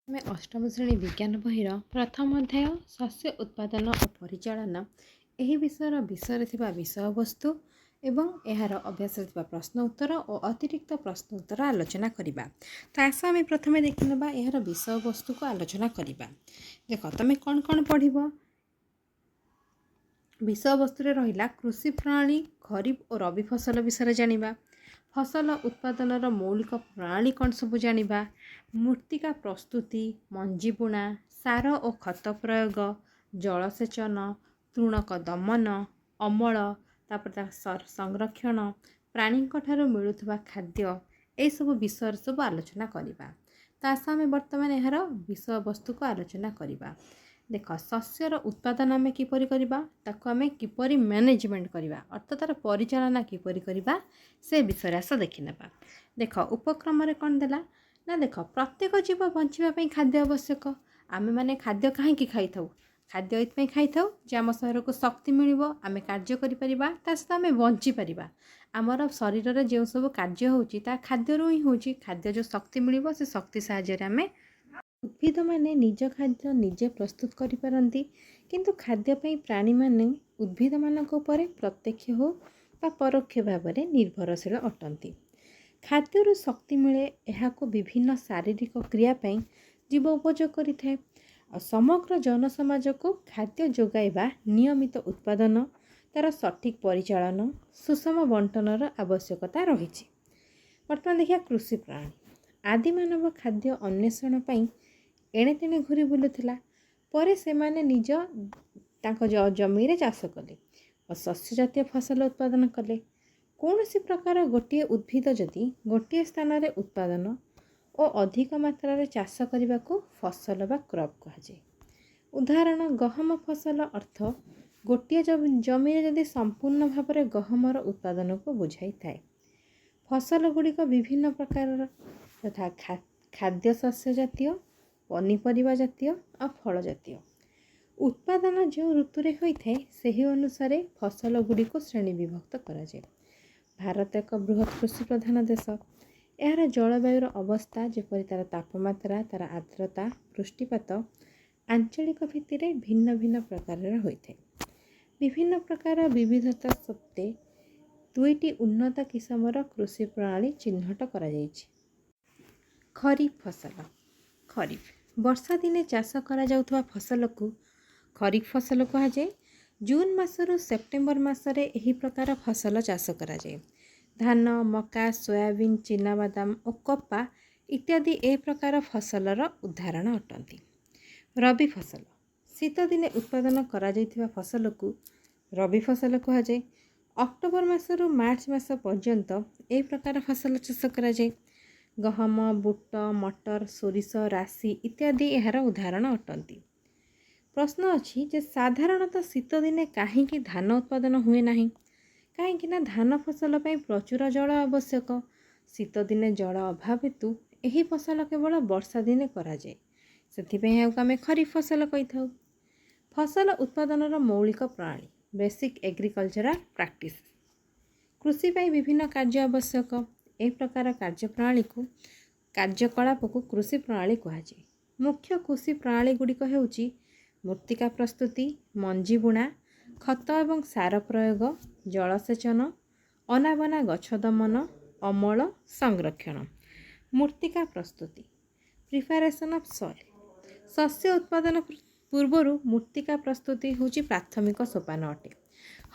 ଆମେ ଅଷ୍ଟମ ଶ୍ରେଣୀ ବିଜ୍ଞାନ ବହିର ପ୍ରଥମ ଅଧ୍ୟାୟ ଶସ୍ୟ ଉତ୍ପାଦନ ଓ ପରିଚାଳନା ଏହି ବିଷୟରେ ଥିବା ବିଷୟବସ୍ତୁ ଏବଂ ଏହାର ଅଭ୍ୟାସରେ ଥିବା ପ୍ରଶ୍ନ ଉତ୍ତର ଓ ଅତିରିକ୍ତ ପ୍ରଶ୍ନ ଉତ୍ତର ଆଲୋଚନା କରିବା। ତ ଆସ ଆମେ ପ୍ରଥମେ ଦେଖିନେବା ଏହାର ବିଷୟବସ୍ତୁକୁ ଆଲୋଚନା କରିବା। ଦେଖ ତମେ କ'ଣ କ'ଣ ପଢ଼ିବ। ବିଷୟବସ୍ତୁରେ ରହିଲା କୃଷି ପ୍ରଣାଳୀ, ଖରିଫ ଓ ରବି ଫସଲ ବିଷୟରେ ଜାଣିବା। ଫସଲ ଉତ୍ପାଦନର ମୌଳିକ ପ୍ରଣାଳୀ କ'ଣ ସବୁ ଜାଣିବା। ମୃତ୍ତିକା ପ୍ରସ୍ତୁତି, ମଞ୍ଜି ବୁଣା, ସାର ଓ ଖତ ପ୍ରୟୋଗ, ଜଳସେଚନ, ତୃଣକ ଦମନ, ଅମଳ, ତାପରେ ତା ସଂରକ୍ଷଣ, ପ୍ରାଣୀଙ୍କ ଠାରୁ ମିଳୁଥିବା ଖାଦ୍ୟ, ଏହିସବୁ ବିଷୟରେ ସବୁ ଆଲୋଚନା କରିବା। ତ ଆସ ଆମେ ବର୍ତ୍ତମାନ ଏହାର ବିଷୟବସ୍ତୁକୁ ଆଲୋଚନା କରିବା। ଦେଖ ଶସ୍ୟର ଉତ୍ପାଦନ ଆମେ କିପରି କରିବା, ତାକୁ ଆମେ କିପରି ମ୍ୟାନେଜମେଣ୍ଟ କରିବା, ଅର୍ଥାৎ ତାର ପରିଚାଳନା କିପରି କରିବା ସେ ବିଷୟରେ ଆସ ଦେଖିନେବା। ଦେଖ ଉପକ୍ରମରେ କ'ଣ ଦେଲା ନା, ଦେଖ ପ୍ରତ୍ୟେକ ଜୀବ ବଞ୍ଚିବା ପାଇଁ ଖାଦ୍ୟ ଆବଶ୍ୟକ। ଆମେମାନେ ଖାଦ୍ୟ କାହିଁକି ଖାଇଥାଉ? ଖାଦ୍ୟ ଏଇଥିପାଇଁ ଖାଇଥାଉ ଯେ ଆମ ଶରୀରକୁ ଶକ୍ତି ମିଳିବ, ଆମେ କାର୍ଯ୍ୟ କରିପାରିବା, ତା ସହିତ ଆମେ ବଞ୍ଚିପାରିବା। ଆମର ଶରୀରରେ ଯେଉଁ ସବୁ କାର୍ଯ୍ୟ ହେଉଛି ତାହା ଖାଦ୍ୟରୁ ହିଁ ହେଉଛି। ଖାଦ୍ୟ ଯେଉଁ ଶକ୍ତି ମିଳିବ ସେ ଶକ୍ତି ସାହାଯ୍ୟରେ ଆମେ ଉଦ୍ଭିଦମାନେ ନିଜ ଖାଦ୍ୟ ନିଜେ ପ୍ରସ୍ତୁତ କରିପାରନ୍ତି, କିନ୍ତୁ ଖାଦ୍ୟ ପାଇଁ ପ୍ରାଣୀମାନେ ଉଦ୍ଭିଦମାନଙ୍କ ଉପରେ ପ୍ରତ୍ୟକ୍ଷ ହେଉ ବା ପରୋକ୍ଷ ଭାବରେ ନିର୍ଭରଶୀଳ ଅଟନ୍ତି। ଖାଦ୍ୟରୁ ଶକ୍ତି ମିଳେ, ଏହାକୁ ବିଭିନ୍ନ ଶାରୀରିକ କ୍ରିୟା ପାଇଁ ଜୀବ ଉପଯୋଗ କରିଥାଏ। ଆଉ ସମଗ୍ର ଜନସମାଜକୁ ଖାଦ୍ୟ ଯୋଗାଇବା ନିୟମିତ ଉତ୍ପାଦନ, ତା'ର ସଠିକ୍ ପରିଚାଳନା, ସୁଷମ ବଣ୍ଟନର ଆବଶ୍ୟକତା ରହିଛି। ବର୍ତ୍ତମାନ ଦେଖିବା କୃଷି ପ୍ରଣାଳୀ। ଆଦିମାନବ ଖାଦ୍ୟ ଅନ୍ୱେଷଣ ପାଇଁ ଏଣେ ତେଣେ ଘୁରି ବୁଲୁଥିଲା। ପରେ ସେମାନେ ତାଙ୍କ ଜମିରେ ଚାଷ କଲେ ଓ ଶସ୍ୟ ଜାତୀୟ ଫସଲ ଉତ୍ପାଦନ କଲେ। କୌଣସି ପ୍ରକାର ଗୋଟିଏ ଉଦ୍ଭିଦ ଯଦି ଗୋଟିଏ ସ୍ଥାନରେ ଉତ୍ପାଦନ ଓ ଅଧିକ ମାତ୍ରାରେ ଚାଷ କରିବାକୁ ଫସଲ ବା କ୍ରପ୍ କୁହାଯାଏ। ଉଦାହରଣ ଗହମ ଫସଲ ଅର୍ଥ ଗୋଟିଏ ଜମିରେ ଯଦି ସମ୍ପୂର୍ଣ୍ଣ ଭାବରେ ଗହମର ଉତ୍ପାଦନକୁ ବୁଝାଇଥାଏ। ଫସଲ ଗୁଡ଼ିକ ବିଭିନ୍ନ ପ୍ରକାରର ତଥା ଖାଦ୍ୟ ଶସ୍ୟ ଜାତୀୟ, ପନିପରିବା ଜାତୀୟ ଆଉ ଫଳ ଜାତୀୟ। ଉତ୍ପାଦନ ଯେଉଁ ଋତୁରେ ହୋଇଥାଏ ସେହି ଅନୁସାରେ ଫସଲ ଗୁଡ଼ିକୁ ଶ୍ରେଣୀ ବିଭକ୍ତ କରାଯାଏ। ଭାରତ ଏକ ବୃହତ୍ କୃଷି ପ୍ରଧାନ ଦେଶ। ଏହାର ଜଳବାୟୁର ଅବସ୍ଥା ଯେପରି ତା'ର ତାପମାତ୍ରା, ତା'ର ଆର୍ଦ୍ରତା, ବୃଷ୍ଟିପାତ ଆଞ୍ଚଳିକ ଭିତ୍ତିରେ ଭିନ୍ନ ଭିନ୍ନ ପ୍ରକାରର ହୋଇଥାଏ। ବିଭିନ୍ନ ପ୍ରକାର ବିବିଧତା ସତ୍ତ୍ୱେ ଦୁଇଟି ଉନ୍ନତ କିସମର କୃଷି ପ୍ରଣାଳୀ ଚିହ୍ନଟ କରାଯାଇଛି। ଖରିଫ ଫସଲ। ଖରିଫ ବର୍ଷା ଦିନେ ଚାଷ କରାଯାଉଥିବା ଫସଲକୁ ଖରିଫ ଫସଲ କୁହାଯାଏ। ଜୁନ୍ ମାସରୁ ସେପ୍ଟେମ୍ବର ମାସରେ ଏହି ପ୍ରକାର ଫସଲ ଚାଷ କରାଯାଏ। ଧାନ, ମକା, ସୋୟାବିନ୍, ଚିନାବାଦାମ ଓ କପା ଇତ୍ୟାଦି ଏ ପ୍ରକାର ଫସଲର ଉଦାହରଣ ଅଟନ୍ତି। ରବି ଫସଲ। ଶୀତ ଦିନେ ଉତ୍ପାଦନ କରାଯାଇଥିବା ଫସଲକୁ ରବି ଫସଲ କୁହାଯାଏ। ଅକ୍ଟୋବର ମାସରୁ ମାର୍ଚ୍ଚ ମାସ ପର୍ଯ୍ୟନ୍ତ ଏହି ପ୍ରକାର ଫସଲ ଚାଷ କରାଯାଏ। ଗହମ, ବୁଟ, ମଟର, ସୋରିଷ, ରାଶି ଇତ୍ୟାଦି ଏହାର ଉଦାହରଣ ଅଟନ୍ତି। ପ୍ରଶ୍ନ ଅଛି ଯେ ସାଧାରଣତଃ ଶୀତ ଦିନେ କାହିଁକି ଧାନ ଉତ୍ପାଦନ ହୁଏ ନାହିଁ? କାହିଁକି ନା ଧାନ ଫସଲ ପାଇଁ ପ୍ରଚୁର ଜଳ ଆବଶ୍ୟକ। ଶୀତ ଦିନେ ଜଳ ଅଭାବ ହେତୁ ଏହି ଫସଲ କେବଳ ବର୍ଷା ଦିନେ କରାଯାଏ। ସେଥିପାଇଁ ଏହାକୁ ଆମେ ଖରିଫ ଫସଲ କହିଥାଉ। ଫସଲ ଉତ୍ପାଦନର ମୌଳିକ ପ୍ରଣାଳୀ, ବେସିକ୍ ଏଗ୍ରିକଲଚରାଲ ପ୍ରାକ୍ଟିସ୍। କୃଷି ପାଇଁ ବିଭିନ୍ନ କାର୍ଯ୍ୟ ଆବଶ୍ୟକ। ଏହି ପ୍ରକାର କାର୍ଯ୍ୟକଳାପକୁ କୃଷି ପ୍ରଣାଳୀ କୁହାଯାଏ। ମୁଖ୍ୟ କୃଷି ପ୍ରଣାଳୀ ଗୁଡ଼ିକ ହେଉଛି ମୃତ୍ତିକା ପ୍ରସ୍ତୁତି, ମଞ୍ଜି ବୁଣା, ଖତ ଏବଂ ସାର ପ୍ରୟୋଗ, ଜଳସେଚନ, ଅନାବନା ଗଛ ଦମନ, ଅମଳ, ସଂରକ୍ଷଣ। ମୃତ୍ତିକା ପ୍ରସ୍ତୁତି, ପ୍ରିପାରେସନ୍ ଅଫ୍ ସଏଲ୍। ଶସ୍ୟ ଉତ୍ପାଦନ ପୂର୍ବରୁ ମୃତ୍ତିକା ପ୍ରସ୍ତୁତି ହେଉଛି ପ୍ରାଥମିକ ସୋପାନ ଅଟେ।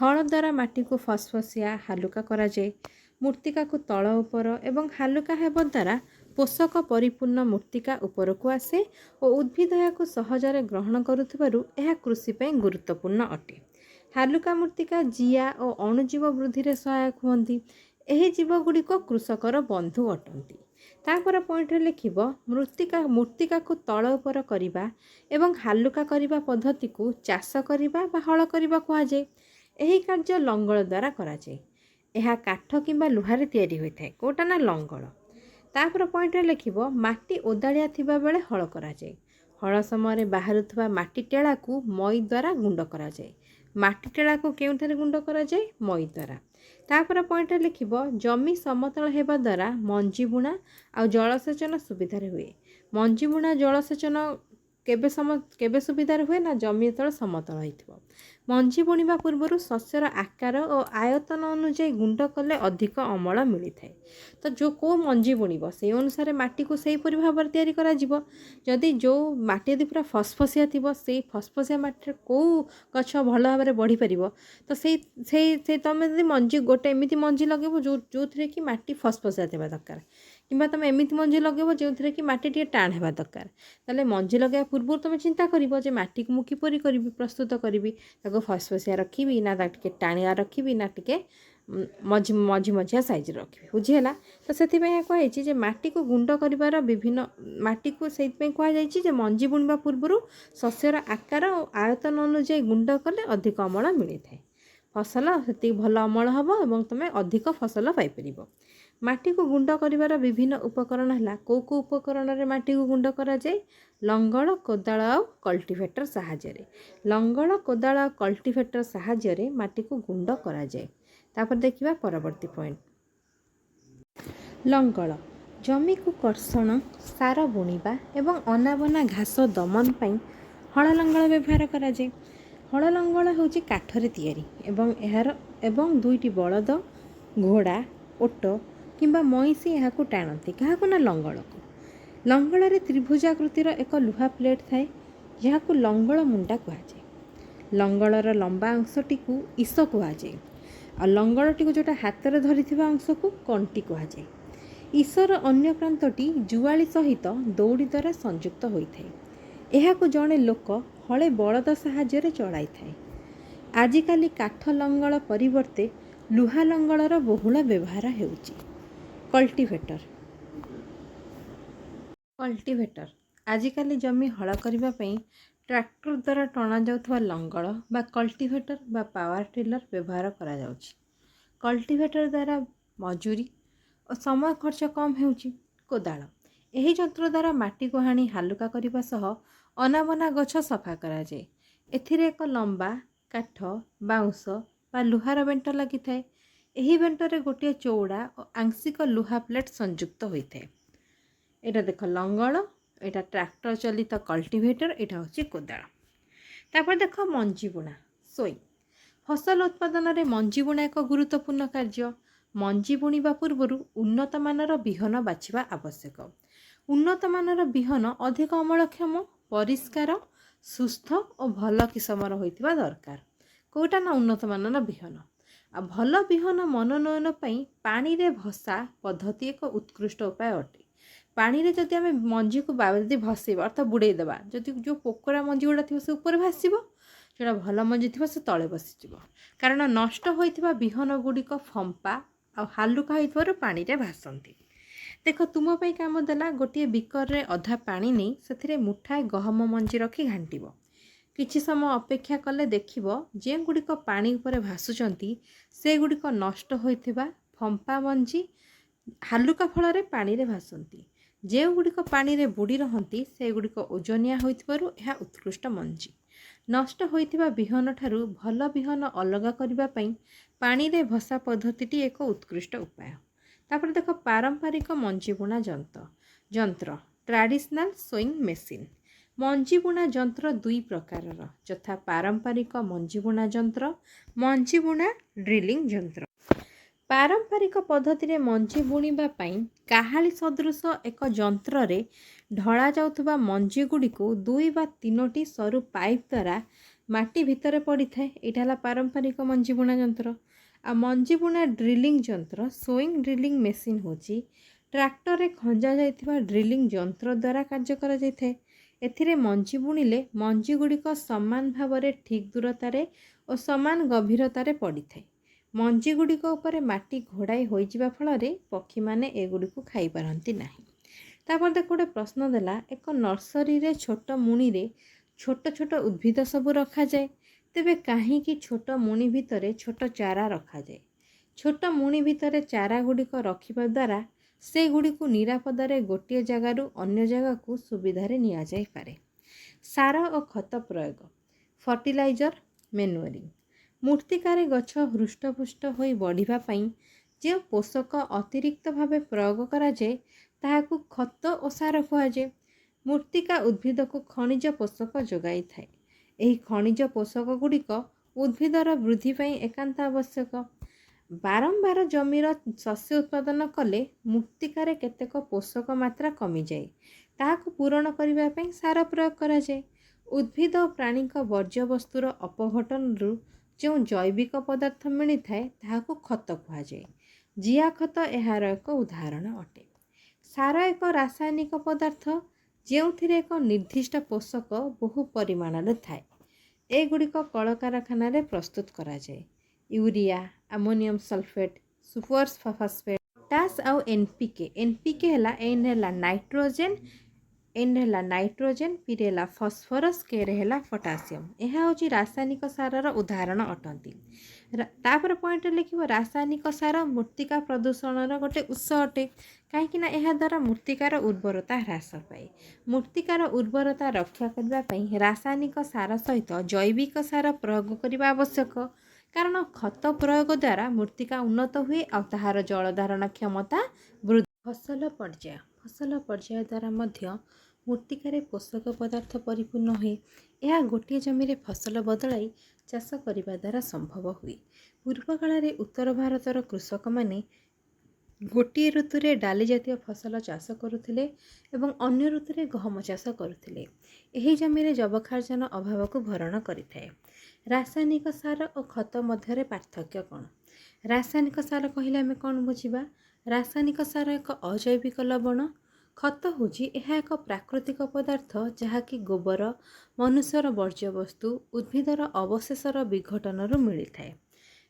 ହଳ ଦ୍ୱାରା ମାଟିକୁ ଫସଫସିଆ ହାଲୁକା କରାଯାଏ। ମୃତ୍ତିକାକୁ ତଳ ଉପର ଏବଂ ହାଲୁକା ହେବା ଦ୍ୱାରା ପୋଷକ ପରିପୂର୍ଣ୍ଣ ମୃତ୍ତିକା ଉପରକୁ ଆସେ ଓ ଉଦ୍ଭିଦ ଏହାକୁ ସହଜରେ ଗ୍ରହଣ କରୁଥିବାରୁ ଏହା କୃଷି ପାଇଁ ଗୁରୁତ୍ୱପୂର୍ଣ୍ଣ ଅଟେ। ହାଲୁକା ମୃତ୍ତିକା ଜିଆ ଓ ଅଣୁଜୀବ ବୃଦ୍ଧିରେ ସହାୟକ ହୁଅନ୍ତି। ଏହି ଜୀବଗୁଡ଼ିକ କୃଷକର ବନ୍ଧୁ ଅଟନ୍ତି। ତାପରେ ପଏଣ୍ଟରେ ଲେଖିବ ମୃତ୍ତିକାକୁ ତଳ ଉପର କରିବା ଏବଂ ହାଲୁକା କରିବା ପଦ୍ଧତିକୁ ଚାଷ କରିବା ବା ହଳ କରିବା କୁହାଯାଏ। ଏହି କାର୍ଯ୍ୟ ଲଙ୍ଗଳ ଦ୍ୱାରା କରାଯାଏ। ଏହା କାଠ କିମ୍ବା ଲୁହାରେ ତିଆରି ହୋଇଥାଏ। କେଉଁଟା ନା ଲଙ୍ଗଳ। ତାପରେ ପଏଣ୍ଟରେ ଲେଖିବ ମାଟି ଓଦାଳିଆ ଥିବା ବେଳେ ହଳ କରାଯାଏ। ହଳ ସମୟରେ ବାହାରୁଥିବା ମାଟି ଟେଳାକୁ ମଇ ଦ୍ୱାରା ଗୁଣ୍ଡ କରାଯାଏ। ମାଟି ଟେଳାକୁ କେଉଁଠାରେ ଗୁଣ୍ଡ କରାଯାଏ? ମଇ ଦ୍ୱାରା। ତାପରେ ପଏଣ୍ଟରେ ଲେଖିବ ଜମି ସମତଳ ହେବା ଦ୍ୱାରା ମଞ୍ଜି ବୁଣା ଆଉ ଜଳସେଚନ ସୁବିଧାରେ ହୁଏ। ମଞ୍ଜି ବୁଣା ଜଳସେଚନ କେବେ ସୁବିଧାରେ ହୁଏ ନା ଜମି ଯେତେବେଳେ ସମତଳ ହେଇଥିବ। ମଞ୍ଜି ବୁଣିବା ପୂର୍ବରୁ ଶସ୍ୟର ଆକାର ଓ ଆୟତନ ଅନୁଯାୟୀ ଗୁଣ୍ଡ କଲେ ଅଧିକ ଅମଳ ମିଳିଥାଏ। ତ କେଉଁ ମଞ୍ଜି ବୁଣିବ ସେଇ ଅନୁସାରେ ମାଟିକୁ ସେହିପରି ଭାବରେ ତିଆରି କରାଯିବ। ଯଦି ମାଟି ଯଦି ପୁରା ଫସଫସିଆ ଥିବ ସେଇ ଫସଫସିଆ ମାଟିରେ କେଉଁ ଗଛ ଭଲ ଭାବରେ ବଢ଼ିପାରିବ। ତ ସେଇ ତୁମେ ଯଦି ଗୋଟେ ଏମିତି ମଞ୍ଜି ଲଗାଇବ ଯେଉଁଥିରେ କି ମାଟି ଫସଫସିଆ ଥିବା ଦରକାର, କିମ୍ବା ତୁମେ ଏମିତି ମଞ୍ଜି ଲଗାଇବ ଯେଉଁଥିରେ କି ମାଟି ଟିକେ ଟାଣ ହେବା ଦରକାର। ତାହେଲେ ମଞ୍ଜି ଲଗାଇବା ପୂର୍ବରୁ ତୁମେ ଚିନ୍ତା କରିବ ଯେ ମାଟିକୁ ମୁଁ କିପରି ପ୍ରସ୍ତୁତ କରିବି, ତାକୁ ଫସଫସିଆ ରଖିବି ନା ତାକୁ ଟିକେ ଟାଣିଆ ରଖିବି ନା ଟିକେ ମଝିଆ ସାଇଜ୍ର ରଖିବି। ବୁଝିହେଲା? ତ ସେଥିପାଇଁ ଏହା କୁହାଯାଇଛି ଯେ ମାଟିକୁ ଗୁଣ୍ଡ କରିବାର ମାଟିକୁ ସେଇଥିପାଇଁ କୁହାଯାଇଛି ଯେ ମଞ୍ଜି ବୁଣିବା ପୂର୍ବରୁ ଶସ୍ୟର ଆକାର ଓ ଆୟତନ ଅନୁଯାୟୀ ଗୁଣ୍ଡ କଲେ ଅଧିକ ଅମଳ ମିଳିଥାଏ। ଫସଲ ସେତିକି ଭଲ ଅମଳ ହେବ ଏବଂ ତୁମେ ଅଧିକ ଫସଲ ପାଇପାରିବ। ମାଟିକୁ ଗୁଣ୍ଡ କରିବାର ବିଭିନ୍ନ ଉପକରଣ ହେଲା, କେଉଁ ଉପକରଣରେ ମାଟିକୁ ଗୁଣ୍ଡ କରାଯାଏ? ଲଙ୍ଗଳ, କୋଦାଳ ଆଉ କଲ୍ଟିଭେଟର ସାହାଯ୍ୟରେ। ଲଙ୍ଗଳ, କୋଦାଳ ଆଉ କଲ୍ଟିଭେଟର ସାହାଯ୍ୟରେ ମାଟିକୁ ଗୁଣ୍ଡ କରାଯାଏ। ତାପରେ ଦେଖିବା ପରବର୍ତ୍ତୀ ପଏଣ୍ଟ। ଲଙ୍ଗଳ ଜମିକୁ କର୍ଷଣ, ସାର ବୁଣିବା ଏବଂ ଅନାବନା ଘାସ ଦମନ ପାଇଁ ହଳ ଲଙ୍ଗଳ ବ୍ୟବହାର କରାଯାଏ। ହଳ ଲଙ୍ଗଳ ହେଉଛି କାଠରେ ତିଆରି ଏବଂ 2ଟି ବଳଦ, ଘୋଡ଼ା, ଓଟ କିମ୍ବା ମଇଁଷି ଏହାକୁ ଟାଣନ୍ତି। କାହାକୁ ନା ଲଙ୍ଗଳକୁ। ଲଙ୍ଗଳରେ ତ୍ରିଭୁଜାକୃତିର ଏକ ଲୁହା ପ୍ଲେଟ୍ ଥାଏ ଯାହାକୁ ଲଙ୍ଗଳ ମୁଣ୍ଡା କୁହାଯାଏ। ଲଙ୍ଗଳର ଲମ୍ବା ଅଂଶଟିକୁ ଇସ କୁହାଯାଏ ଆଉ ଲଙ୍ଗଳଟିକୁ ଯେଉଁଟା ହାତରେ ଧରିଥିବା ଅଂଶକୁ କଣ୍ଟି କୁହାଯାଏ। ଇସର ଅନ୍ୟ ପ୍ରାନ୍ତଟି ଜୁଆଳି ସହିତ ଦଉଡ଼ି ଦ୍ୱାରା ସଂଯୁକ୍ତ ହୋଇଥାଏ। ଏହାକୁ ଜଣେ ଲୋକ ହଳେ ବଳଦ ସାହାଯ୍ୟରେ ଚଳାଇଥାଏ। ଆଜିକାଲି କାଠ ଲଙ୍ଗଳ ପରିବର୍ତ୍ତେ ଲୁହା ଲଙ୍ଗଳର ବହୁଳ ବ୍ୟବହାର ହେଉଛି। କଲ୍ଟିଭେଟର ଆଜିକାଲି ଜମି ହଳ କରିବା ପାଇଁ ଟ୍ରାକ୍ଟର ଦ୍ୱାରା ଟଣାଯାଉଥିବା ଲଙ୍ଗଳ ବା କଲ୍ଟିଭେଟର ବା ପାୱାର ଟିଲର ବ୍ୟବହାର କରାଯାଉଛି। କଲ୍ଟିଭେଟର ଦ୍ୱାରା ମଜୁରୀ ଓ ସମୟ ଖର୍ଚ୍ଚ କମ୍ ହେଉଛି। କୋଦାଳ ଏହି ଯନ୍ତ୍ର ଦ୍ୱାରା ମାଟିକୁ ହାଣି ହାଲୁକା କରିବା ସହ ଅନାବନା ଗଛ ସଫା କରାଯାଏ। ଏଥିରେ ଏକ ଲମ୍ବା କାଠ, ବାଉଁଶ ବା ଲୁହାର ବେଣ୍ଟ ଲାଗିଥାଏ। ଏହି ବେଣ୍ଟରେ ଗୋଟିଏ ଚଉଡ଼ା ଓ ଆଂଶିକ ଲୁହା ପ୍ଲେଟ୍ ସଂଯୁକ୍ତ ହୋଇଥାଏ। ଏଇଟା ଦେଖ ଲଙ୍ଗଳ, ଏଇଟା ଟ୍ରାକ୍ଟର ଚାଳିତ କଲ୍ଟିଭେଟର, ଏଇଟା ହେଉଛି କୋଦାଳ। ତାପରେ ଦେଖ ମଞ୍ଜି ବୁଣା, ସୋଇ। ଫସଲ ଉତ୍ପାଦନରେ ମଞ୍ଜି ବୁଣା ଏକ ଗୁରୁତ୍ୱପୂର୍ଣ୍ଣ କାର୍ଯ୍ୟ। ମଞ୍ଜି ବୁଣିବା ପୂର୍ବରୁ ଉନ୍ନତମାନର ବିହନ ବାଛିବା ଆବଶ୍ୟକ। ଉନ୍ନତମାନର ବିହନ ଅଧିକ ଅମଳକ୍ଷମ, ପରିଷ୍କାର, ସୁସ୍ଥ ଓ ଭଲ କିସମର ହୋଇଥିବା ଦରକାର। କେଉଁଟା ନା ଉନ୍ନତମାନର ବିହନ। ଆଉ ଭଲ ବିହନ ମନୋନୟନ ପାଇଁ ପାଣିରେ ଭସା ପଦ୍ଧତି ଏକ ଉତ୍କୃଷ୍ଟ ଉପାୟ ଅଟେ। ପାଣିରେ ଯଦି ଆମେ ମଞ୍ଜିକୁ ଯଦି ଭସେଇବା ଅର୍ଥାତ୍ ବୁଡ଼େଇ ଦେବା, ଯଦି ଯେଉଁ ପୋକରା ମଞ୍ଜି ଗୁଡ଼ା ଥିବ ସେ ଉପରେ ଭାସିବ, ଯେଉଁଟା ଭଲ ମଞ୍ଜି ଥିବ ସେ ତଳେ ବସିଯିବ। କାରଣ ନଷ୍ଟ ହୋଇଥିବା ବିହନ ଗୁଡ଼ିକ ଫମ୍ପା ଆଉ ହାଲୁକା ହୋଇଥିବାରୁ ପାଣିରେ ଭାସନ୍ତି। ଦେଖ ତୁମ ପାଇଁ କାମ ଦେଲା, ଗୋଟିଏ ବିକରରେ ଅଧା ପାଣି ନେଇ ସେଥିରେ ମୁଠାଏ ଗହମ ମଞ୍ଜି ରଖି ଘାଣ୍ଟିବ। କିଛି ସମୟ ଅପେକ୍ଷା କଲେ ଦେଖିବ ଯେଉଁଗୁଡ଼ିକ ପାଣି ଉପରେ ଭାସୁଛନ୍ତି ସେଗୁଡ଼ିକ ନଷ୍ଟ ହୋଇଥିବା ଫମ୍ପା ମଞ୍ଜି ହାଲୁକା ଫଳରେ ପାଣିରେ ଭାସନ୍ତି। ଯେଉଁଗୁଡ଼ିକ ପାଣିରେ ବୁଡ଼ି ରହନ୍ତି ସେଗୁଡ଼ିକ ଓଜନିଆ ହୋଇଥିବାରୁ ଏହା ଉତ୍କୃଷ୍ଟ ମଞ୍ଜି। ନଷ୍ଟ ହୋଇଥିବା ବିହନ ଠାରୁ ଭଲ ବିହନ ଅଲଗା କରିବା ପାଇଁ ପାଣିରେ ଭସା ପଦ୍ଧତିଟି ଏକ ଉତ୍କୃଷ୍ଟ ଉପାୟ। ତାପରେ ଦେଖ ପାରମ୍ପରିକ ମଞ୍ଜି ବୁଣା ଯନ୍ତ୍ର ଟ୍ରାଡିସନାଲ ସୋଇଂ ମେସିନ୍। ମଞ୍ଜି ବୁଣା ଯନ୍ତ୍ର 2 ପ୍ରକାରର, ଯଥା ପାରମ୍ପରିକ ମଞ୍ଜି ବୁଣା ଯନ୍ତ୍ର, ମଞ୍ଜି ବୁଣା ଡ୍ରିଲିଂ ଯନ୍ତ୍ର। ପାରମ୍ପରିକ ପଦ୍ଧତିରେ ମଞ୍ଜି ବୁଣିବା ପାଇଁ କାହାଳି ସଦୃଶ ଏକ ଯନ୍ତ୍ରରେ ଢଳା ଯାଉଥିବା ମଞ୍ଜି ଗୁଡ଼ିକୁ 2 ବା 3ଟି ସରୁ ପାଇପ୍ ଦ୍ୱାରା ମାଟି ଭିତରେ ପଡ଼ିଥାଏ। ଏଇଟା ହେଲା ପାରମ୍ପରିକ ମଞ୍ଜି ବୁଣା ଯନ୍ତ୍ର। ଆଉ ମଞ୍ଜି ବୁଣା ଡ୍ରିଲିଂ ଯନ୍ତ୍ର ସୋଇଂ ଡ୍ରିଲିଂ ମେସିନ୍ ହେଉଛି ଟ୍ରାକ୍ଟରରେ ଖଞ୍ଜା ଯାଇଥିବା ଡ୍ରିଲିଂ ଯନ୍ତ୍ର ଦ୍ୱାରା କାର୍ଯ୍ୟ କରାଯାଇଥାଏ। ଏଥିରେ ମଞ୍ଜି ବୁଣିଲେ ମଞ୍ଜି ଗୁଡ଼ିକ ସମାନ ଭାବରେ ଠିକ୍ ଦୂରତାରେ ଓ ସମାନ ଗଭୀରତାରେ ପଡ଼ିଥାଏ। ମଞ୍ଜି ଗୁଡ଼ିକ ଉପରେ ମାଟି ଘୋଡ଼ାଇ ହୋଇଯିବା ଫଳରେ ପକ୍ଷୀମାନେ ଏଗୁଡ଼ିକୁ ଖାଇପାରନ୍ତି ନାହିଁ। ତାପରେ ଦେଖ ଗୋଟେ ପ୍ରଶ୍ନ ଦେଲା, ଏକ ନର୍ସରୀରେ ଛୋଟ ମୁଣିରେ ଛୋଟ ଛୋଟ ଉଦ୍ଭିଦ ସବୁ ରଖାଯାଏ, ତେବେ କାହିଁକି ଛୋଟ ମୁଣି ଭିତରେ ଛୋଟ ଚାରା ରଖାଯାଏ? ଛୋଟ ମୁଣି ଭିତରେ ଚାରା ଗୁଡ଼ିକ ରଖିବା ଦ୍ୱାରା ସେଗୁଡ଼ିକୁ ନିରାପଦରେ ଗୋଟିଏ ଜାଗାରୁ ଅନ୍ୟ ଜାଗାକୁ ସୁବିଧାରେ ନିଆଯାଇପାରେ। ସାର ଓ ଖତ ପ୍ରୟୋଗ, ଫର୍ଟିଲାଇଜର, ମ୍ୟାନୁଅରିଂ। ମୂର୍ତ୍ତିକାରେ ଗଛ ହୃଷ୍ଟପୁଷ୍ଟ ହୋଇ ବଢ଼ିବା ପାଇଁ ଯେଉଁ ପୋଷକ ଅତିରିକ୍ତ ଭାବେ ପ୍ରୟୋଗ କରାଯାଏ ତାହାକୁ ଖତ ଓ ସାର କୁହାଯାଏ। ମୂର୍ତ୍ତିକା ଉଦ୍ଭିଦକୁ ଖଣିଜ ପୋଷକ ଯୋଗାଇ ଥାଏ। ଏହି ଖଣିଜ ପୋଷକ ଗୁଡ଼ିକ ଉଦ୍ଭିଦର ବୃଦ୍ଧି ପାଇଁ ଏକାନ୍ତ ଆବଶ୍ୟକ। ବାରମ୍ବାର ଜମିର ଶସ୍ୟ ଉତ୍ପାଦନ କଲେ ମୂର୍ତ୍ତିକାରେ କେତେକ ପୋଷକ ମାତ୍ରା କମିଯାଏ। ତାହାକୁ ପୂରଣ କରିବା ପାଇଁ ସାର ପ୍ରୟୋଗ କରାଯାଏ। ଉଦ୍ଭିଦ ଓ ପ୍ରାଣୀଙ୍କ ବର୍ଜ୍ୟବସ୍ତୁର ଅପଘଟନରୁ ଯେଉଁ ଜୈବିକ ପଦାର୍ଥ ମିଳିଥାଏ ତାହାକୁ ଖତ କୁହାଯାଏ। ଜିଆ ଖତ ଏହାର ଏକ ଉଦାହରଣ ଅଟେ। ସାର ଏକ ରାସାୟନିକ ପଦାର୍ଥ ଯେଉଁଥିରେ ଏକ ନିର୍ଦ୍ଦିଷ୍ଟ ପୋଷକ ବହୁ ପରିମାଣରେ ଥାଏ। ଏଗୁଡ଼ିକ କଳକାରଖାନାରେ ପ୍ରସ୍ତୁତ କରାଯାଏ। Urea, ammonium sulphate, super phosphate, potash ଆଉ NPK। NPK ହେଲା N ହେଲା ନାଇଟ୍ରୋଜେନ୍, P ରେ ହେଲା ଫସ୍ଫରସ୍, K ରେ ହେଲା ପଟାସିୟମ୍। ଏହା ହେଉଛି ରାସାୟନିକ ସାରର ଉଦାହରଣ ଅଟନ୍ତି। ତାପରେ ପଏଣ୍ଟରେ ଲେଖିବ ରାସାୟନିକ ସାର ମୂର୍ତ୍ତିକା ପ୍ରଦୂଷଣର ଗୋଟେ ଉତ୍ସ ଅଟେ। କାହିଁକିନା ଏହା ଦ୍ୱାରା ମୂର୍ତ୍ତିକାର ଉର୍ବରତା ହ୍ରାସ ପାଏ। ମୂର୍ତ୍ତିକାର ଉର୍ବରତା ରକ୍ଷା କରିବା ପାଇଁ ରାସାୟନିକ ସାର ସହିତ ଜୈବିକ ସାର ପ୍ରୟୋଗ କରିବା ଆବଶ୍ୟକ। କାରଣ ଖତ ପ୍ରୟୋଗ ଦ୍ୱାରା ମୂର୍ତ୍ତିକା ଉନ୍ନତ ହୁଏ ଆଉ ତାହାର ଜଳ ଧାରଣ କ୍ଷମତା ବୃଦ୍ଧି। ଫସଲ ପର୍ଯ୍ୟାୟ ଦ୍ୱାରା ମଧ୍ୟ ମୂର୍ତ୍ତିକାରେ ପୋଷକ ପଦାର୍ଥ ପରିପୂର୍ଣ୍ଣ ହୁଏ। ଏହା ଗୋଟିଏ ଜମିରେ ଫସଲ ବଦଳାଇ ଚାଷ କରିବା ଦ୍ୱାରା ସମ୍ଭବ ହୁଏ। ପୂର୍ବକାଳରେ ଉତ୍ତର ଭାରତର କୃଷକମାନେ ଗୋଟିଏ ଋତୁରେ ଡାଲି ଜାତୀୟ ଫସଲ ଚାଷ କରୁଥିଲେ ଏବଂ ଅନ୍ୟ ଋତୁରେ ଗହମ ଚାଷ କରୁଥିଲେ। ଏହି ଜମିରେ ଯବକ୍ଷାରଜାନ ଅଭାବକୁ ଭରଣ କରିଥାଏ। ରାସାୟନିକ ସାର ଓ ଖତ ମଧ୍ୟରେ ପାର୍ଥକ୍ୟ କ'ଣ? ରାସାୟନିକ ସାର କହିଲେ ଆମେ କ'ଣ ବୁଝିବା? ରାସାୟନିକ ସାର ଏକ ଅଜୈବିକ ଲବଣ। ଖତ ହେଉଛି ଏହା ଏକ ପ୍ରାକୃତିକ ପଦାର୍ଥ ଯାହାକି ଗୋବର, ମନୁଷ୍ୟର ବର୍ଜ୍ୟବସ୍ତୁ, ଉଦ୍ଭିଦର ଅବଶେଷର ବିଘଟନରୁ ମିଳିଥାଏ।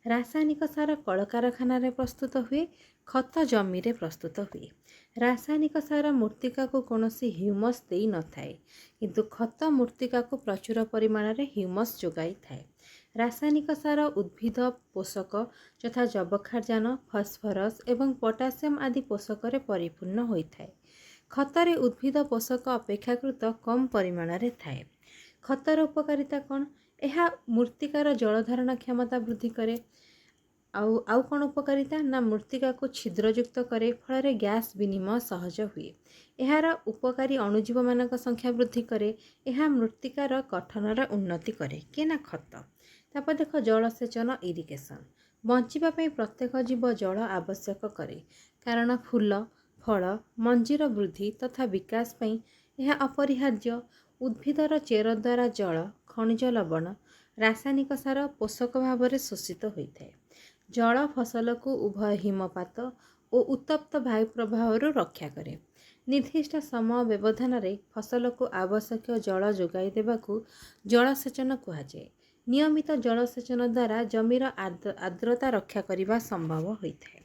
ରାସାୟନିକ ସାର କଳକାରଖାନାରେ ପ୍ରସ୍ତୁତ ହୁଏ, ଖତ ଜମିରେ ପ୍ରସ୍ତୁତ ହୁଏ। ରାସାୟନିକ ସାର ମୂର୍ତ୍ତିକାକୁ କୌଣସି ହ୍ୟୁମସ୍ ଦେଇନଥାଏ, କିନ୍ତୁ ଖତ ମୂର୍ତ୍ତିକାକୁ ପ୍ରଚୁର ପରିମାଣରେ ହ୍ୟୁମସ୍ ଯୋଗାଇଥାଏ। ରାସାୟନିକ ସାର ଉଦ୍ଭିଦ ପୋଷକ ଯଥା ଯବକ୍ଷାରଜାନ, ଫସ୍ଫରସ୍ ଏବଂ ପଟାସିୟମ୍ ଆଦି ପୋଷକରେ ପରିପୂର୍ଣ୍ଣ ହୋଇଥାଏ। ଖତରେ ଉଦ୍ଭିଦ ପୋଷକ ଅପେକ୍ଷାକୃତ କମ୍ ପରିମାଣରେ ଥାଏ। ଖତର ଉପକାରିତା କ'ଣ? ଏହା ମୂର୍ତ୍ତିକାର ଜଳଧାରଣ କ୍ଷମତା ବୃଦ୍ଧି କରେ। ଆଉ କ'ଣ ଉପକାରିତା? ନା ମୂର୍ତ୍ତିକାକୁ ଛିଦ୍ରଯୁକ୍ତ କରେ, ଫଳରେ ଗ୍ୟାସ୍ ବିନିମୟ ସହଜ ହୁଏ। ଏହାର ଉପକାରୀ ଅଣୁଜୀବମାନଙ୍କ ସଂଖ୍ୟା ବୃଦ୍ଧି କରେ। ଏହା ମୂର୍ତ୍ତିକାର ଗଠନର ଉନ୍ନତି କରେ। କିଏ? ନା ଖତ। ତାପରେ ଦେଖ ଜଳସେଚନ, ଇରିଗେସନ୍। ବଞ୍ଚିବା ପାଇଁ ପ୍ରତ୍ୟେକ ଜୀବ ଜଳ ଆବଶ୍ୟକ କରେ। କାରଣ ଫୁଲ, ଫଳ, ମଞ୍ଜିର ବୃଦ୍ଧି ତଥା ବିକାଶ ପାଇଁ ଏହା ଅପରିହାର୍ଯ୍ୟ। ଉଦ୍ଭିଦର ଚେର ଦ୍ୱାରା ଜଳ, ଖଣିଜ ଲବଣ, ରାସାୟନିକ ସାର ପୋଷକ ଭାବରେ ଶୋଷିତ ହୋଇଥାଏ। ଜଳ ଫସଲକୁ ଉଭୟ ହିମପାତ ଓ ଉତ୍ତପ୍ତ ବାୟୁ ପ୍ରବାହରୁ ରକ୍ଷା କରେ। ନିର୍ଦ୍ଦିଷ୍ଟ ସମୟ ବ୍ୟବଧାନରେ ଫସଲକୁ ଆବଶ୍ୟକୀୟ ଜଳ ଯୋଗାଇ ଦେବାକୁ ଜଳସେଚନ କୁହାଯାଏ। ନିୟମିତ ଜଳସେଚନ ଦ୍ୱାରା ଜମିର ଆର୍ଦ୍ରତା ରକ୍ଷା କରିବା ସମ୍ଭବ ହୋଇଥାଏ।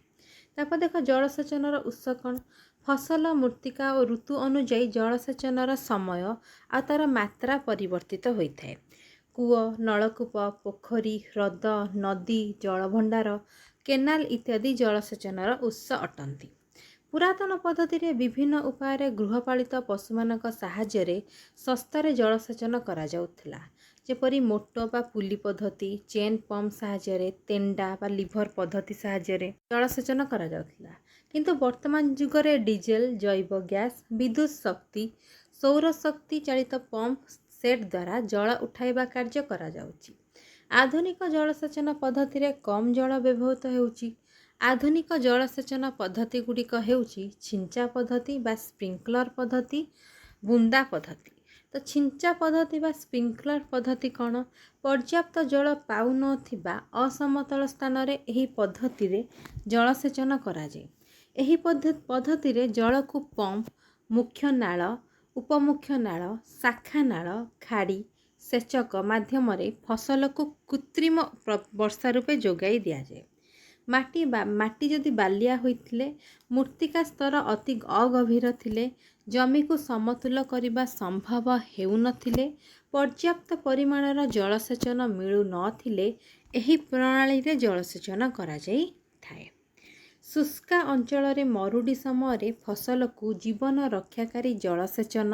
ତାପରେ ଦେଖ ଜଳସେଚନର ଉତ୍ସ କ'ଣ? ଫସଲ, ମୂର୍ତ୍ତିକା ଓ ଋତୁ ଅନୁଯାୟୀ ଜଳସେଚନର ସମୟ ଆଉ ତା'ର ମାତ୍ରା ପରିବର୍ତ୍ତିତ ହୋଇଥାଏ। କୂଅ, ନଳକୂପ, ପୋଖରୀ, ହ୍ରଦ, ନଦୀ, ଜଳଭଣ୍ଡାର, କେନାଲ ଇତ୍ୟାଦି ଜଳସେଚନର ଉତ୍ସ ଅଟନ୍ତି। ପୁରାତନ ପଦ୍ଧତିରେ ବିଭିନ୍ନ ଉପାୟରେ ଗୃହପାଳିତ ପଶୁମାନଙ୍କ ସାହାଯ୍ୟରେ ଶସ୍ତାରେ ଜଳସେଚନ କରାଯାଉଥିଲା। ଯେପରି ମୋଟ ବା ପୁଲି ପଦ୍ଧତି, ଚେନ୍ ପମ୍ପ ସାହାଯ୍ୟରେ, ତେଣ୍ଡା ବା ଲିଭର ପଦ୍ଧତି ସାହାଯ୍ୟରେ ଜଳସେଚନ କରାଯାଉଥିଲା। କିନ୍ତୁ ବର୍ତ୍ତମାନ ଯୁଗରେ ଡିଜେଲ, ଜୈବ ଗ୍ୟାସ୍, ବିଦ୍ୟୁତ୍ ଶକ୍ତି, ସୌରଶକ୍ତି ଚାଳିତ ପମ୍ପ ସେଟ୍ ଦ୍ୱାରା ଜଳ ଉଠାଇବା କାର୍ଯ୍ୟ କରାଯାଉଛି। ଆଧୁନିକ ଜଳସେଚନ ପଦ୍ଧତିରେ କମ୍ ଜଳ ବ୍ୟବହୃତ ହେଉଛି। ଆଧୁନିକ ଜଳସେଚନ ପଦ୍ଧତି ଗୁଡ଼ିକ ହେଉଛି ଛିଞ୍ଚା ପଦ୍ଧତି ବା ସ୍ପ୍ରିଙ୍କଲର ପଦ୍ଧତି, ବୁନ୍ଦା ପଦ୍ଧତି। ତ ଛିଞ୍ଚା ପଦ୍ଧତି ବା ସ୍ପ୍ରିଙ୍କଲର ପଦ୍ଧତି କ'ଣ? ପର୍ଯ୍ୟାପ୍ତ ଜଳ ପାଉନଥିବା ଅସମତଳ ସ୍ଥାନରେ ଏହି ପଦ୍ଧତିରେ ଜଳସେଚନ କରାଯାଏ। ଏହି ପଦ୍ଧତିରେ ଜଳକୁ ପମ୍ପ, ମୁଖ୍ୟ ନାଳ, ଉପମୁଖ୍ୟ ନାଳ, ଶାଖା ନାଳ, ଖାଡ଼ି, ସେଚକ ମାଧ୍ୟମରେ ଫସଲକୁ କୃତ୍ରିମ ବର୍ଷା ରୂପେ ଯୋଗାଇ ଦିଆଯାଏ। ମାଟି ଯଦି ବାଲିଆ ହୋଇଥିଲେ, ମୂର୍ତ୍ତିକା ସ୍ତର ଅତି ଅଗଭୀର ଥିଲେ, ଜମିକୁ ସମତୁଲ କରିବା ସମ୍ଭବ ହେଉନଥିଲେ, ପର୍ଯ୍ୟାପ୍ତ ପରିମାଣର ଜଳସେଚନ ମିଳୁନଥିଲେ, ଏହି ପ୍ରଣାଳୀରେ ଜଳସେଚନ କରାଯାଇଥାଏ। ଶୁଷ୍କା ଅଞ୍ଚଳରେ ମରୁଡ଼ି ସମୟରେ ଫସଲକୁ ଜୀବନ ରକ୍ଷାକାରୀ ଜଳସେଚନ,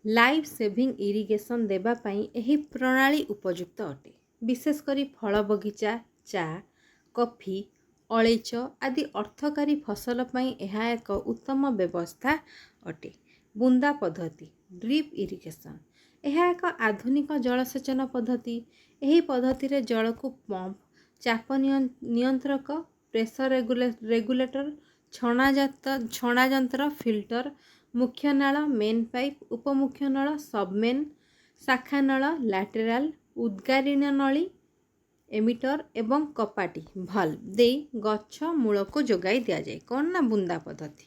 ଲାଇଫ୍ ସେଭିଂ ଇରିଗେସନ୍ ଦେବା ପାଇଁ ଏହି ପ୍ରଣାଳୀ ଉପଯୁକ୍ତ ଅଟେ। ବିଶେଷ କରି ଫଳ ବଗିଚା, ଚା', କଫି, ଅଳେଇଚ ଆଦି ଅର୍ଥକାରୀ ଫସଲ ପାଇଁ ଏହା ଏକ ଉତ୍ତମ ବ୍ୟବସ୍ଥା ଅଟେ। ବୁନ୍ଦା ପଦ୍ଧତି ଡ୍ରିପ୍ ଇରିଗେସନ୍। ଏହା ଏକ ଆଧୁନିକ ଜଳସେଚନ ପଦ୍ଧତି। ଏହି ପଦ୍ଧତିରେ ଜଳକୁ ପମ୍ପ, ଚାପ ନିୟନ୍ତ୍ରକ, ପ୍ରେସର ରେଗୁଲେଟର, ଛଣା ଯନ୍ତ୍ର, ଫିଲ୍ଟର, ମୁଖ୍ୟ ନାଳ, ମେନ୍ ପାଇପ୍, ଉପମୁଖ୍ୟ ନଳ, ସବମେନ୍, ଶାଖା ନଳ, ଲାଟେରାଲ, ଉଦ୍ଗାରିଣୀ ନଳୀ, ଏମିଟର ଏବଂ କପାଟି ଭଲ୍ଭ ଦେଇ ଗଛ ମୂଳକୁ ଯୋଗାଇ ଦିଆଯାଏ। କ'ଣ ନା ବୁନ୍ଦା ପଦ୍ଧତି।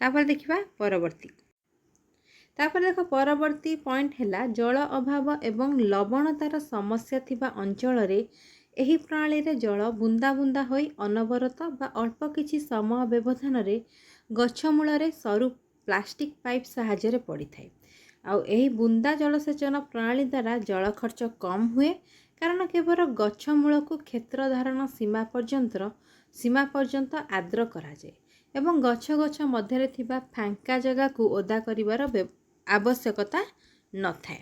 ତାପରେ ଦେଖିବା ପରବର୍ତ୍ତୀ। ତାପରେ ଦେଖ ପରବର୍ତ୍ତୀ ପଏଣ୍ଟ ହେଲା ଜଳ ଅଭାବ ଏବଂ ଲବଣତାର ସମସ୍ୟା ଥିବା ଅଞ୍ଚଳରେ ଏହି ପ୍ରଣାଳୀରେ ଜଳ ବୁନ୍ଦା ବୁନ୍ଦା ହୋଇ ଅନବରତ ବା ଅଳ୍ପ କିଛି ସମୟ ବ୍ୟବଧାନରେ ଗଛ ମୂଳରେ ସରୁ ପ୍ଲାଷ୍ଟିକ୍ ପାଇପ୍ ସାହାଯ୍ୟରେ ପଡ଼ିଥାଏ। ଆଉ ଏହି ବୁନ୍ଦା ଜଳସେଚନ ପ୍ରଣାଳୀ ଦ୍ୱାରା ଜଳ ଖର୍ଚ୍ଚ କମ୍ ହୁଏ, କାରଣ କେବଳ ଗଛ ମୂଳକୁ କ୍ଷେତ୍ର ଧାରଣ ସୀମା ପର୍ଯ୍ୟନ୍ତ ଆର୍ଦ୍ର କରାଯାଏ ଏବଂ ଗଛ ମଧ୍ୟରେ ଥିବା ଫାଙ୍କା ଜାଗାକୁ ଓଦା କରିବାର ଆବଶ୍ୟକତା ନଥାଏ।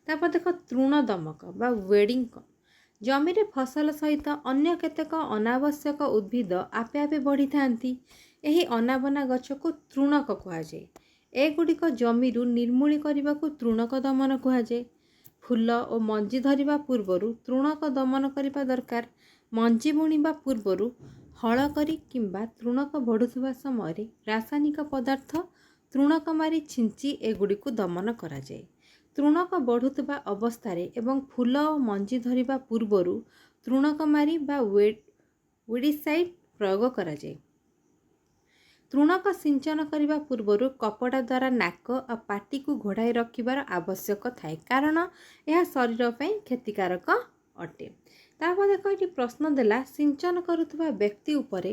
ତାପରେ ଦେଖ ତୃଣ ଦମକ ବା ୱେଡ଼ିଂ। ଜମିରେ ଫସଲ ସହିତ ଅନ୍ୟ କେତେକ ଅନାବଶ୍ୟକ ଉଦ୍ଭିଦ ଆପେ ଆପେ ବଢ଼ିଥାନ୍ତି। ଏହି ଅନାବନା ଗଛକୁ ତୃଣକ କୁହାଯାଏ। ଏଗୁଡ଼ିକ ଜମିରୁ ନିର୍ମୂଳ କରିବାକୁ ତୃଣକ ଦମନ କୁହାଯାଏ। ଫୁଲ ଓ ମଞ୍ଜି ଧରିବା ପୂର୍ବରୁ ତୃଣକ ଦମନ କରିବା ଦରକାର। ମଞ୍ଜି ବୁଣିବା ପୂର୍ବରୁ ହଳ କରି କିମ୍ବା ତୃଣକ ବଢ଼ୁଥିବା ସମୟରେ ରାସାୟନିକ ପଦାର୍ଥ ତୃଣକ ମାରି ଛିଞ୍ଚି ଏଗୁଡ଼ିକୁ ଦମନ କରାଯାଏ। ତୃଣକ ବଢ଼ୁଥିବା ଅବସ୍ଥାରେ ଏବଂ ଫୁଲ ଓ ମଞ୍ଜି ଧରିବା ପୂର୍ବରୁ ତୃଣକ ମାରି ବା ୱିଡିସାଇଡ୍ ପ୍ରୟୋଗ କରାଯାଏ। ତୃଣକ ସିଞ୍ଚନ କରିବା ପୂର୍ବରୁ କପଡ଼ା ଦ୍ୱାରା ନାକ ଆଉ ପାଟିକୁ ଘୋଡ଼ାଇ ରଖିବାର ଆବଶ୍ୟକ ଥାଏ, କାରଣ ଏହା ଶରୀର ପାଇଁ କ୍ଷତିକାରକ ଅଟେ। ତାପରେ ଦେଖ ଏଠି ପ୍ରଶ୍ନ ଦେଲା ସିଞ୍ଚନ କରୁଥିବା ବ୍ୟକ୍ତି ଉପରେ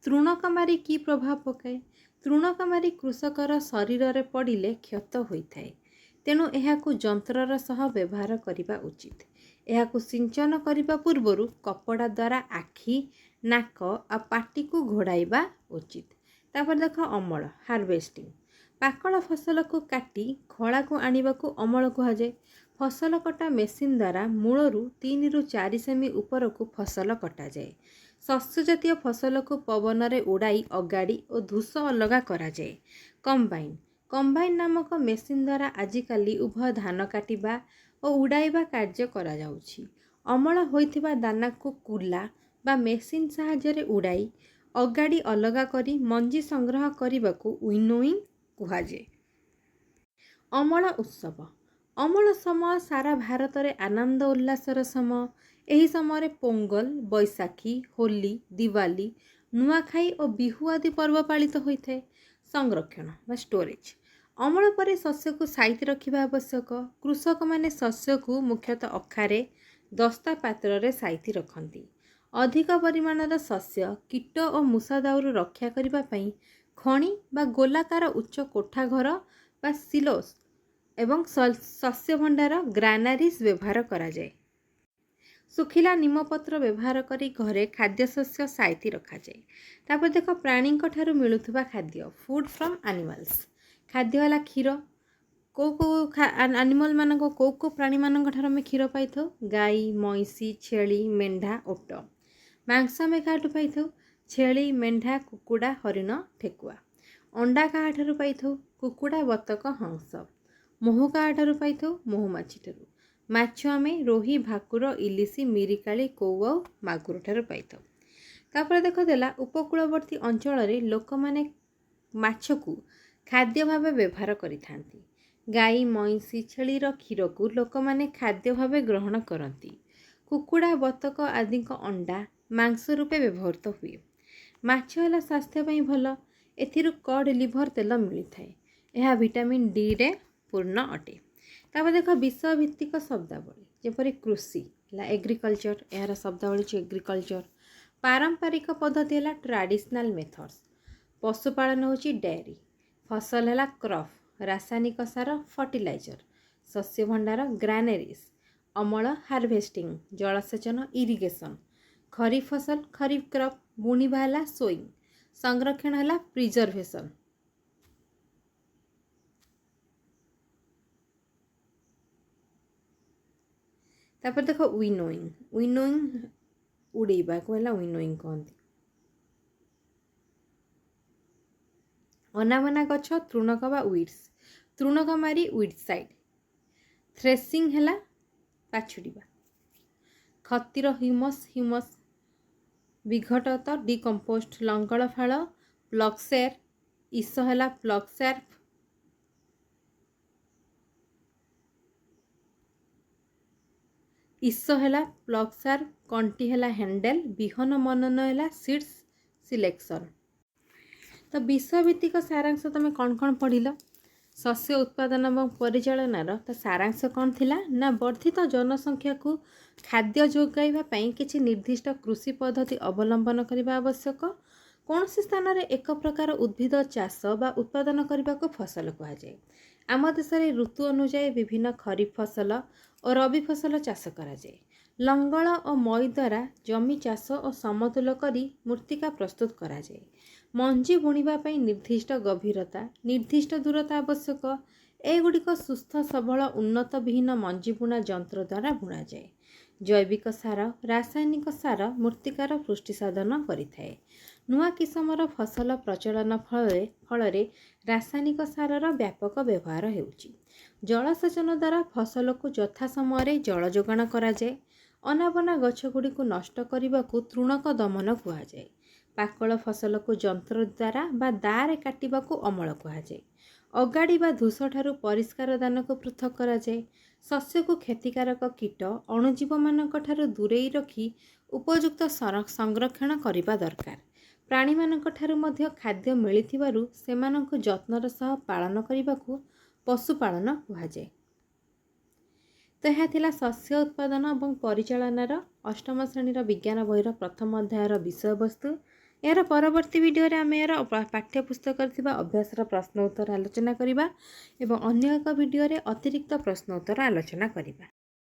ତୃଣକ ମାରି କି ପ୍ରଭାବ ପକାଏ? ତୃଣକ ମାରି କୃଷକର ଶରୀରରେ ପଡ଼ିଲେ କ୍ଷତ ହୋଇଥାଏ, ତେଣୁ ଏହାକୁ ଯନ୍ତ୍ରର ସହ ବ୍ୟବହାର କରିବା ଉଚିତ। ଏହାକୁ ସିଞ୍ଚନ କରିବା ପୂର୍ବରୁ କପଡ଼ା ଦ୍ୱାରା ଆଖି, ନାକ ଆଉ ପାଟିକୁ ଘୋଡ଼ାଇବା ଉଚିତ। ତାପରେ ଦେଖ ଅମଳ ହାର୍ଭେଷ୍ଟିଂ। ପାକଳ ଫସଲକୁ କାଟି ଖଳାକୁ ଆଣିବାକୁ ଅମଳ କୁହାଯାଏ। ଫସଲ କଟା ମେସିନ୍ ଦ୍ୱାରା ମୂଳରୁ 3 ରୁ 4 ସେମି ଉପରକୁ ଫସଲ କଟାଯାଏ। ଶସ୍ୟ ଜାତୀୟ ଫସଲକୁ ପବନରେ ଉଡ଼ାଇ ଅଗାଡ଼ି ଓ ଧୂସ ଅଲଗା କରାଯାଏ। କମ୍ବାଇନ୍ ନାମକ ମେସିନ୍ ଦ୍ୱାରା ଆଜିକାଲି ଉଭୟ ଧାନ କାଟିବା ଓ ଉଡ଼ାଇବା କାର୍ଯ୍ୟ କରାଯାଉଛି। ଅମଳ ହୋଇଥିବା ଦାନାକୁ କୁଲା ବା ମେସିନ୍ ସାହାଯ୍ୟରେ ଉଡ଼ାଇ ଅଗାଡ଼ି ଅଲଗା କରି ମଞ୍ଜି ସଂଗ୍ରହ କରିବାକୁ ୱିନୋଇଂ କୁହାଯାଏ। ଅମଳ ଉତ୍ସବ। ଅମଳ ସମୟ ସାରା ଭାରତରେ ଆନନ୍ଦ ଉଲ୍ଲାସର ସମୟ। ଏହି ସମୟରେ ପୋଙ୍ଗଲ, ବୈଶାଖୀ, ହୋଲି, ଦିୱାଲି, ନୂଆଖାଇ ଓ ବିହୁ ଆଦି ପର୍ବ ପାଳିତ ହୋଇଥାଏ। ସଂରକ୍ଷଣ ବା ଷ୍ଟୋରେଜ୍। ଅମଳ ପରେ ଶସ୍ୟକୁ ସାଇତି ରଖିବା ଆବଶ୍ୟକ। କୃଷକମାନେ ଶସ୍ୟକୁ ମୁଖ୍ୟତଃ ଅଖାରେ, ଦସ୍ତା ପାତ୍ରରେ ସାଇତି ରଖନ୍ତି। ଅଧିକ ପରିମାଣର ଶସ୍ୟ କୀଟ ଓ ମୂଷା ଦାଉରୁ ରକ୍ଷା କରିବା ପାଇଁ ଖଣି ବା ଗୋଲାକାର ଉଚ୍ଚ କୋଠାଘର ବା ସିଲୋସ୍ ଏବଂ ଶସ୍ୟ ଭଣ୍ଡାର ଗ୍ରାନାରିସ୍ ବ୍ୟବହାର କରାଯାଏ। ଶୁଖିଲା ନିମପତ୍ର ବ୍ୟବହାର କରି ଘରେ ଖାଦ୍ୟଶସ୍ୟ ସାଇତି ରଖାଯାଏ। ତାପରେ ଦେଖ ପ୍ରାଣୀଙ୍କ ଠାରୁ ମିଳୁଥିବା ଖାଦ୍ୟ ଫୁଡ୍ ଫ୍ରମ୍ ଆନିମାଲ୍ସ। ଖାଦ୍ୟ ହେଲା କ୍ଷୀର। କୋଉ ପ୍ରାଣୀମାନଙ୍କ ଠାରୁ ଆମେ କ୍ଷୀର ପାଇଥାଉ? ଗାଈ, ମଇଁଷି, ଛେଳି, ମେଣ୍ଢା, ଓଟ। ମାଂସ ଆମେ କାହାଠୁ ପାଇଥାଉ? ଛେଳି, ମେଣ୍ଢା, କୁକୁଡ଼ା, ହରିଣ, ଠେକୁଆ। ଅଣ୍ଡା କାହାଠାରୁ ପାଇଥାଉ? କୁକୁଡ଼ା, ବତକ, ହଂସ। ମହୁ କାହାଠାରୁ ପାଇଥାଉ? ମହୁମାଛି ଠାରୁ। ମାଛ ଆମେ ରୋହି, ଭାକୁର, ଇଲିଶି, ମିରିକାଳି, କଉ ଆଉ ମାଗୁର ଠାରୁ ପାଇଥାଉ। ତାପରେ ଦେଖ ଦେଲା ଉପକୂଳବର୍ତ୍ତୀ ଅଞ୍ଚଳରେ ଲୋକମାନେ ମାଛକୁ ଖାଦ୍ୟ ଭାବେ ବ୍ୟବହାର କରିଥାନ୍ତି। ଗାଈ, ମଇଁଷି, ଛେଳିର କ୍ଷୀରକୁ ଲୋକମାନେ ଖାଦ୍ୟ ଭାବେ ଗ୍ରହଣ କରନ୍ତି। କୁକୁଡ଼ା, ବତକ ଆଦିଙ୍କ ଅଣ୍ଡା ମାଂସ ରୂପେ ବ୍ୟବହୃତ ହୁଏ। ମାଛ ହେଲା ସ୍ୱାସ୍ଥ୍ୟ ପାଇଁ ଭଲ। ଏଥିରୁ କଡ୍ ଲିଭର ତେଲ ମିଳିଥାଏ। ଏହା ଭିଟାମିନ୍ ଡିରେ ପୂର୍ଣ୍ଣ ଅଟେ। ତାପରେ ଦେଖ ବିଷୟ ଭିତ୍ତିକ ଶବ୍ଦାବଳୀ ଯେପରି କୃଷି ହେଲା ଏଗ୍ରିକଲଚର, ଏହାର ଶବ୍ଦାବଳୀ ହେଉଛି ଏଗ୍ରିକଲଚର। ପାରମ୍ପରିକ ପଦ୍ଧତି ହେଲା ଟ୍ରାଡିସନାଲ ମେଥଡ୍ସ। ପଶୁପାଳନ ହେଉଛି ଡେୟାରୀ। ଫସଲ ହେଲା କ୍ରପ୍, ରାସାୟନିକ ସାର ଫର୍ଟିଲାଇଜର। ଶସ୍ୟ ଭଣ୍ଡାର ଗ୍ରାନେରିସ୍। ଅମଳ ହାର୍ଭେଷ୍ଟିଂ, ଜଳସେଚନ ଇରିଗେସନ। ଖରିଫ ଫସଲ ଖରିଫ କ୍ରପ୍, ବୁଣିବା ହେଲା ସୋଇଂ। ସଂରକ୍ଷଣ ହେଲା ପ୍ରିଜର୍ଭେସନ। ତାପରେ ଦେଖ ୱିନୋଇଂ ଉଡ଼େଇବାକୁ ହେଲା ୱିନୋଇଂ କହନ୍ତି। ଅନାବନା ଗଛ ତୃଣକ ବା ୱିଡ୍ସ। ତୃଣଗମାରି ୱିଡ୍ସାଇଡ୍। थ्रेसिंग है पाछुड़ा। खतिर ह्यूमस विघटत डिकम्पोस्ट लंगल फाड़ प्लक्सेर। ईस है प्लक्सेर। ईस है प्लक्सार। कंटी है हैंडल। विहन मनन है सीड्स सिलेक्शन। तो विषयभित्तिक सारांश तुम कौन कौन पढ़िल? शस्य उत्पादन और परिचालनार तो सारांश कौन थिला ना वर्धित जनसंख्या को खाद्य जोगाइबा पई किछि निर्दिष्ट कृषि पद्धति अवलंबन करने आवश्यक। कौन सी स्थान रे एक प्रकार उद्भिद चाष बा उत्पादन करने को फसल कह जाए। आम देश में ऋतु अनुଯାयी विभिन्न खरीफ फसल और रबी फसल चाष करा जाए। लंगल और मई द्वारा जमी चाष और समतुल करी मृत्तिका प्रस्तुत करा जाए। मंजी बुणिबा पई निर्दिष्ट गभीरता निर्दिष्ट दूरता आवश्यक। एगुड़िक सुस्थ सबल उन्नत विहीन मंजी बुणा यंत्र द्वारा बुणा जाए। जैविक सार रासायनिक सार मृत्तिकार पुष्टि साधन करिथाए। नुआ किसमर फसल प्रचलन फल रासायनिक सारर व्यापक व्यवहार हेउची। जलसेचन द्वारा फसल को यथा समय जल जोगाण करा जाए। अनाबना गछगुड़ी को नष्ट करने को तृणक दमन कहा जाए। पाकल फसल को यंत्र द्वारा बा दारे काटिबा को अमल कहा जाए। अगाड़ी बा धूस ठारू परिष्कार दान को पृथक करा जाए। शस्य को क्षतिकारक कीट अणुजीव मानक ठारू दूरेई रखी उपयुक्त संरक्षण करने दरकार। प्राणी मानक ठारू मध्य खाद्य मिलिथिबारु सेमानंकु जत्नर सह पालन करने को पशुपालन कहा जाए। तो यह थिला शस्य उत्पादन और परिचालनार अष्टम श्रेणी विज्ञान बहीर प्रथम अध्यायर विषय वस्तु। यार परवर्ती वीडियो रे आम यार पाठ्यपुस्तक अभ्यासर प्रश्न उत्तर आलोचना करवा एवं अन्य एक वीडियो रे अतिरिक्त प्रश्न उत्तर आलोचना करवा।